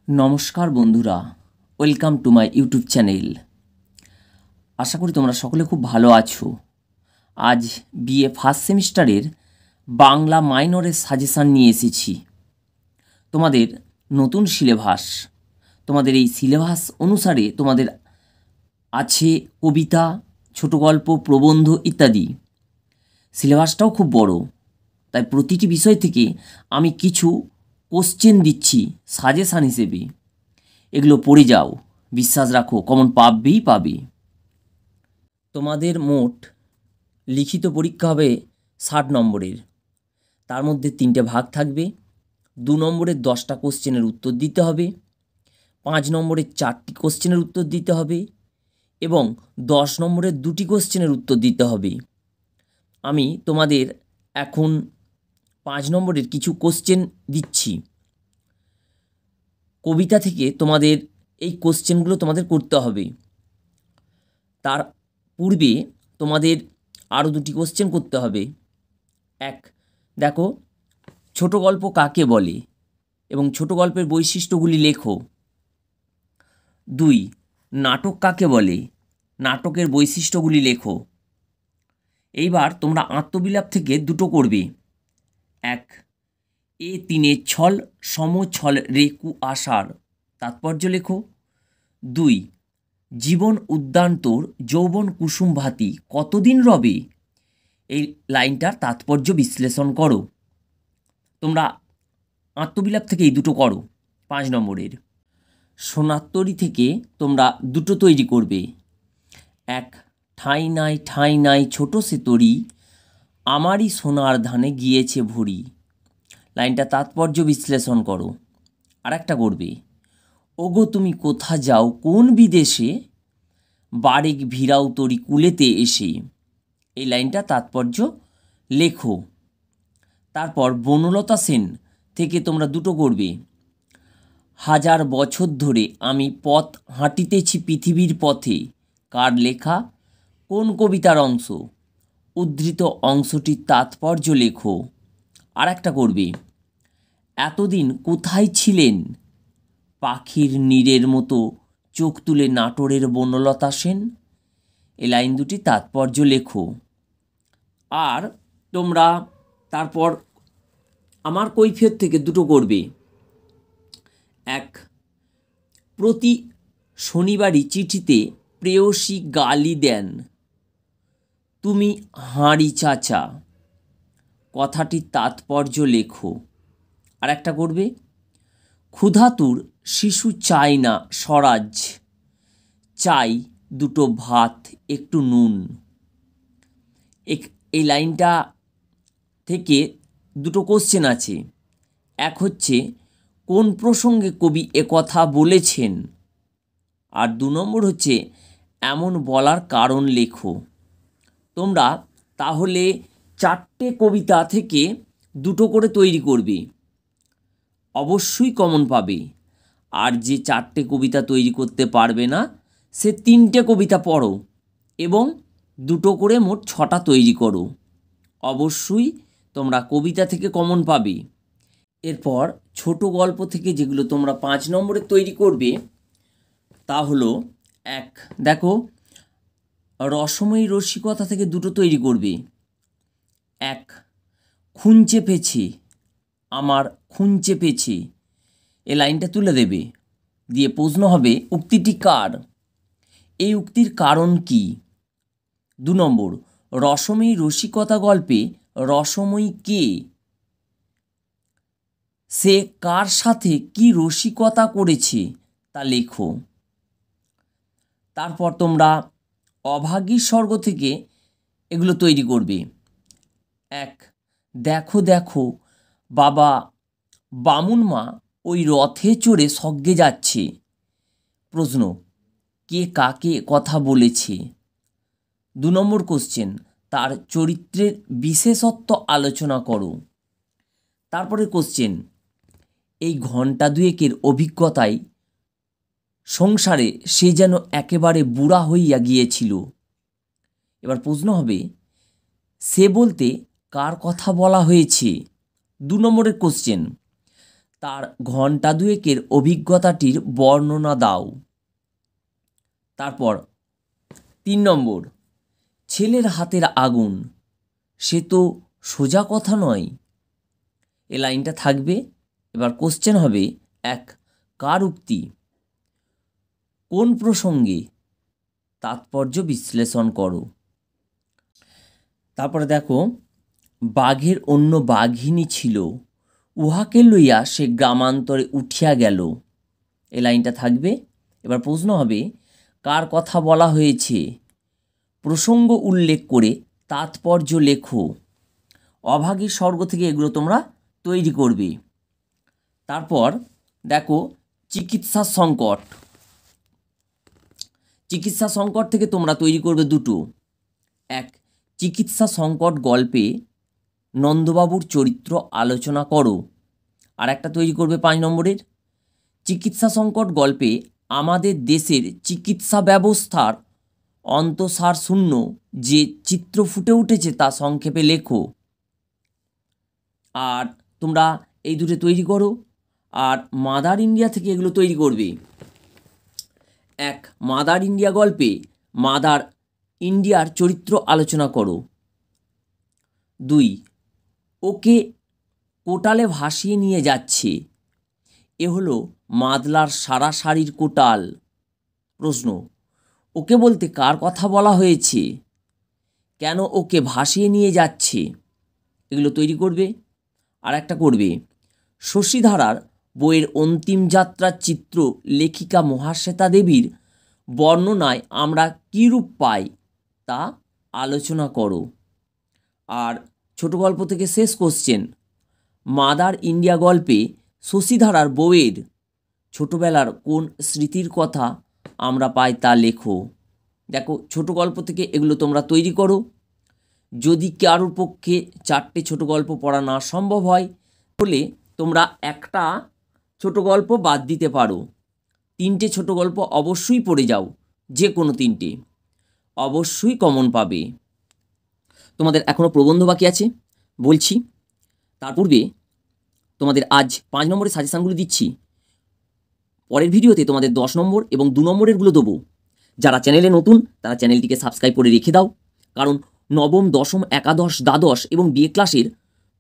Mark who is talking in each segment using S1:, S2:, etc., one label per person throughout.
S1: নমস্কার বন্ধুরা, welcome to my YouTube channel. আশা করি তোমরা সকলে খুব ভালো আছো। আজ বিএ ফার্স্ট সেমিস্টারের বাংলা মাইনরের সাজেশান নিয়ে এসেছি। তোমাদের নতুন সিলেবাস, তোমাদের এই সিলেবাস অনুসারে তোমাদের আছে কবিতা, ছোট গল্প, প্রবন্ধ ইত্যাদি। সিলেবাসটাও খুব বড়, তাই প্রতিটি বিষয় থেকে আমি কিছু কোশ্চেন দিচ্ছি সাজেশান হিসেবে। এগুলো পড়ে যাও, বিশ্বাস রাখো কমন পাবেই পাবে। তোমাদের মোট লিখিত পরীক্ষা হবে 60 নম্বরের। তার মধ্যে 3টে ভাগ থাকবে। 2 নম্বরের 10টা কোশ্চেনের উত্তর দিতে হবে, 5 নম্বরের 4টি কোশ্চেনের উত্তর দিতে হবে এবং 10 নম্বরের 2টি কোশ্চেনের উত্তর দিতে হবে। আমি তোমাদের এখন 5 নম্বরের কিছু কোশ্চেন দিচ্ছি। কবিতা থেকে তোমাদের এই কোশ্চেনগুলো তোমাদের করতে হবে। তার পূর্বে তোমাদের আরও 2টি কোশ্চেন করতে হবে। এক, দেখো ছোট গল্প কাকে বলে এবং ছোট গল্পের বৈশিষ্ট্যগুলি লেখো। 2, নাটক কাকে বলে, নাটকের বৈশিষ্ট্যগুলি লেখো। এইবার তোমরা আত্মবিলাপ থেকে 2টো করবে। 1, এ তিনের ছল সমছল রেকু আসার তাৎপর্য লেখো। 2, জীবন উদ্যান তোর যৌবন কুসুম ভাতি কতদিন রবে, এই লাইনটার তাৎপর্য বিশ্লেষণ করো। তোমরা আত্মবিলাপ থেকে এই 2টো করো। 5 নম্বরের সোনাত্তরী থেকে তোমরা 2টো তৈরি করবে। 1, ঠাঁই নাই ছোট সে তরি আমারই সোনার ধানে গিয়েছে ভরি, লাইনটা তাৎপর্য বিশ্লেষণ করো। আর একটা করবে, ওগো তুমি কোথা যাও কোন বিদেশে বারেক ভিড়াও তরি কুলেতে এসে, এই লাইনটা তাৎপর্য লেখো। তারপর বনলতা সেন থেকে তোমরা 2টো করবে। 1000 বছর ধরে আমি পথ হাঁটিতেছি পৃথিবীর পথে, কার লেখা, কোন কবিতার অংশ, উদ্ধৃত অংশটির তাৎপর্য লেখো। আর একটা করবে, এতদিন কোথায় ছিলেন, পাখির নীড়ের মতো চোখ তুলে নাটোরের বনলতা সেন, এই লাইন 2টি তাৎপর্য লেখো। আর তোমরা তারপর আমার কৈফিয়ত থেকে 2টো করবে। 1, প্রতি শনিবারই চিঠিতে প্রেয়সী গালি দেন তুমি হাঁড়ি চাচা, কথাটির তাৎপর্য লেখো। আর একটা করবে, ক্ষুধাতুর শিশু চাই না স্বরাজ, চাই 2টো ভাত একটু নুন, এই লাইনটা থেকে 2টো কোশ্চেন আছে। 1 হচ্ছে কোন প্রসঙ্গে কবি কথা বলেছেন, আর 2 নম্বর হচ্ছে এমন বলার কারণ লেখো। তোমরা তাহলে 4টে কবিতা থেকে 2টো করে তৈরি করবে, অবশ্যই কমন পাবে। আর যে 4টে কবিতা তৈরি করতে পারবে না সে 3টে কবিতা পড়ো এবং 2টো করে মোট 6টা তৈরি করো, অবশ্যই তোমরা কবিতা থেকে কমন পাবে। এরপর ছোট গল্প থেকে যেগুলো তোমরা 5 নম্বরে তৈরি করবে তা হলো, 1, দেখো রসময়ী রসিকতা থেকে 2টো তৈরি করবে। 1, খুন চেপেছে আমার খুন চেপেছে, এ লাইনটা তুলে দেবে, দিয়ে প্রশ্ন হবে উক্তিটি কার, এই উক্তির কারণ কি। 2 নম্বর, রসময়ী রসিকতা গল্পে রসময়ী কে, সে কার সাথে কি রসিকতা করেছে তা লেখো। তারপর তোমরা অভাগীর স্বর্গ থেকে এগুলো তৈরি করবে। 1, দেখো দেখো বাবা বামুন মা ওই রথে চড়ে স্বর্গে যাচ্ছে, প্রশ্ন, কে কাকে কথা বলেছে। 2 নম্বর কোশ্চেন, তার চরিত্রের বিশেষত্ব আলোচনা করো। তারপরে কোশ্চেন, এই ঘন্টা 2 অভিজ্ঞতায় সংসারে সে যেন একেবারে বুড়া হইয়া গিয়েছিল। এবার প্রশ্ন হবে, সে বলতে কার কথা বলা হয়েছে। 2 নম্বরের কোশ্চেন, তার ঘণ্টা দুয়েকের অভিজ্ঞতাটির বর্ণনা দাও। তারপর 3 নম্বর, ছেলের হাতের আগুন সে তো সোজা কথা নয়। এ লাইনটা থাকবে। এবার কোশ্চেন হবে 1, কার উক্তি? কোন প্রসঙ্গে? তাৎপর্য বিশ্লেষণ করো। তারপরে দেখো, বাঘের অন্য বাঘিনী ছিল, উহাকে লইয়া সে গ্রামান্তরে উঠিয়া গেল। এই লাইনটা থাকবে। এবার প্রশ্ন হবে, কার কথা বলা হয়েছে? প্রসঙ্গ উল্লেখ করে তাৎপর্য লেখো। অভাগীর স্বর্গ থেকে এগুলো তোমরা তৈরি করবে। তারপর দেখো, চিকিৎসা সংকট। চিকিৎসা সংকট থেকে তোমরা তৈরি করবে দুটো। 1, চিকিৎসা সংকট গল্পে নন্দবাবুর চরিত্র আলোচনা করো। আর একটা তৈরি করবে 5 নম্বরের, চিকিৎসা সংকট গল্পে আমাদের দেশের চিকিৎসা ব্যবস্থার অন্তঃসার শূন্য যে চিত্র ফুটে উঠেছে তা সংক্ষেপে লেখো। আর তোমরা এই দুটো তৈরি করো। আর মাদার ইন্ডিয়া থেকে এগুলো তৈরি করবে। 1, মাদার ইন্ডিয়া গল্পে মাদার ইন্ডিয়ার চরিত্র আলোচনা করো। 2, ওকে কোটালে ভাসিয়ে নিয়ে যাচ্ছে। এ হলো মাদলার সারা শাড়ির কোটাল। প্রশ্ন, ওকে বলতে কার কথা বলা হয়েছে? কেন ওকে ভাসিয়ে নিয়ে যাচ্ছে? এগুলো তৈরি করবে। আর একটা করবে, শশীধারার বইয়ের অন্তিম যাত্রার চিত্র লেখিকা মহাশ্বেতা দেবীর বর্ণনায় আমরা কী রূপ পাই তা আলোচনা করো। আর ছোট গল্প থেকে শেষ কোশ্চেন, মাদার ইন্ডিয়া গল্পে শশীধারার বউয়ের ছোটবেলার কোন স্মৃতির কথা আমরা পাই তা লেখো। দেখো, ছোট গল্প থেকে এগুলো তোমরা তৈরি করো। যদি কারোর পক্ষে 4টে ছোট গল্প পড়া না সম্ভব হয় তাহলে তোমরা একটা ছোট গল্প বাদ দিতে পারো। 3টে ছোট গল্প অবশ্যই পড়ে যাও, যে কোনো 3টে অবশ্যই কমন পাবে। তোমাদের এখনও প্রবন্ধ বাকি আছে বলছি। তার পূর্বে তোমাদের আজ 5 নম্বরের সাজেশানগুলো দিচ্ছি। পরের ভিডিওতে তোমাদের 10 নম্বর এবং 2 নম্বরেরগুলো দেবো। যারা চ্যানেলে নতুন তারা চ্যানেলটিকে সাবস্ক্রাইব করে রেখে দাও, কারণ নবম, দশম, একাদশ, দ্বাদশ এবং বিএ ক্লাসের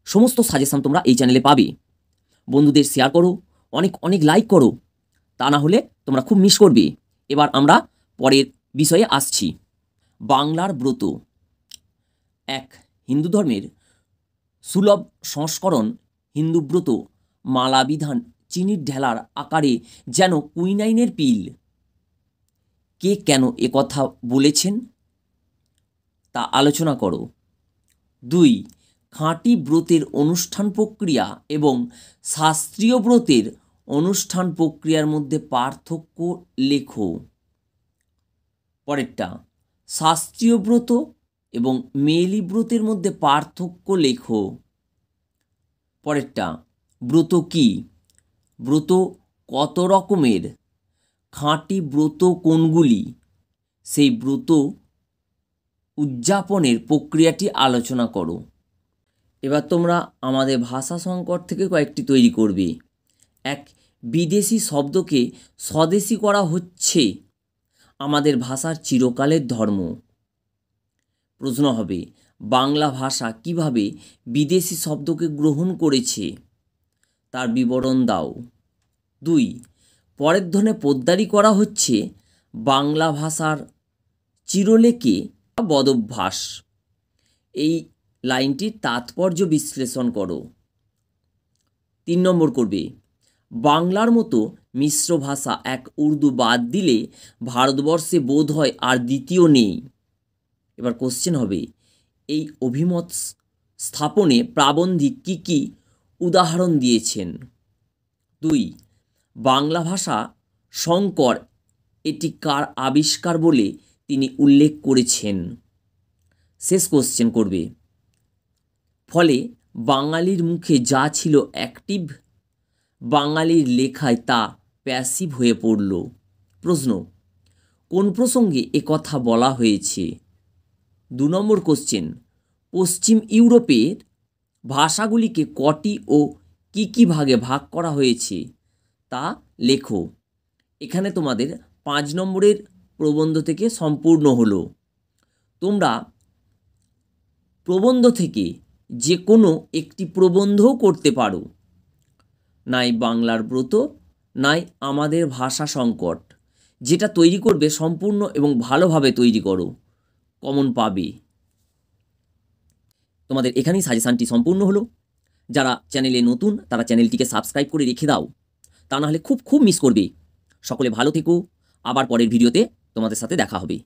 S1: সমস্ত সাজেশান তোমরা এই চ্যানেলে পাবে। বন্ধুদের শেয়ার করো, অনেক অনেক লাইক করো, তা না হলে তোমরা খুব মিস করবে। এবার আমরা পরের বিষয়ে আসছি। বাংলার ব্রত। 1, হিন্দু ধর্মের সুলভ সংস্করণ হিন্দু ব্রত মালা বিধান চিনির ঢেলার আকারে যেন কুইনাইনের পিল। কে কেন কথা বলেছেন তা আলোচনা করো। 2, খাঁটি ব্রতের অনুষ্ঠান প্রক্রিয়া এবং শাস্ত্রীয় ব্রতের অনুষ্ঠান প্রক্রিয়ার মধ্যে পার্থক্য লেখো। পরেরটা, শাস্ত্রীয় ব্রত এবং মেয়েলি ব্রতের মধ্যে পার্থক্য লেখো। পরেরটা, ব্রত কি? ব্রত কত রকমের? খাঁটি ব্রত কোনগুলি? সেই ব্রত উদযাপনের প্রক্রিয়াটি আলোচনা করো। এবার তোমরা আমাদের ভাষা সংকট থেকে কয়েকটি তৈরি করবে। 1, বিদেশি শব্দকে স্বদেশী করা হচ্ছে আমাদের ভাষার চিরকালের ধর্ম। প্রশ্ন হবে, বাংলা ভাষা কিভাবে বিদেশি শব্দকে গ্রহণ করেছে তার বিবরণ দাও। 2, পরের ধনে পোদ্দারি করা হচ্ছে বাংলা ভাষার চিরলেকে বদভ্যাস। এই লাইনটির তাৎপর্য বিশ্লেষণ করো। 3 নম্বর করবে, বাংলার মতো মিশ্র ভাষা এক উর্দু বাদ দিলে ভারতবর্ষে বোধ হয় আর দ্বিতীয় নেই। এবার কোশ্চেন হবে, এই অভিমত স্থাপনে প্রাবন্ধিক কী কী উদাহরণ দিয়েছেন। 2, বাংলা ভাষা সংকর এটি কার আবিষ্কার বলে তিনি উল্লেখ করেছেন। শেষ কোশ্চেন করবে, ফলে বাঙালির মুখে যা ছিল অ্যাক্টিভ, বাঙালির লেখায় তা প্যাসিভ হয়ে পড়ল। প্রশ্ন, কোন প্রসঙ্গে কথা বলা হয়েছে? 2 নম্বর কোশ্চেন, পশ্চিম ইউরোপের ভাষাগুলিকে কটি ও কি ভাগে ভাগ করা হয়েছে তা লেখো। এখানে তোমাদের 5 নম্বরের প্রবন্ধ থেকে সম্পূর্ণ হলো। তোমরা প্রবন্ধ থেকে যে কোনো একটি প্রবন্ধও করতে পারো, নাই বাংলার ব্রত, নাই আমাদের ভাষা সংকট। যেটা তৈরি করবে সম্পূর্ণ এবং ভালোভাবে তৈরি করো, কমন পাবে। তোমাদের এখানেই সাজেশানটি সম্পূর্ণ হলো। যারা চ্যানেলে নতুন তারা চ্যানেলটিকে সাবস্ক্রাইব করে রেখে দাও, তা নাহলে খুব মিস করবে। সকলে ভালো থেকো, আবার পরের ভিডিওতে তোমাদের সাথে দেখা হবে।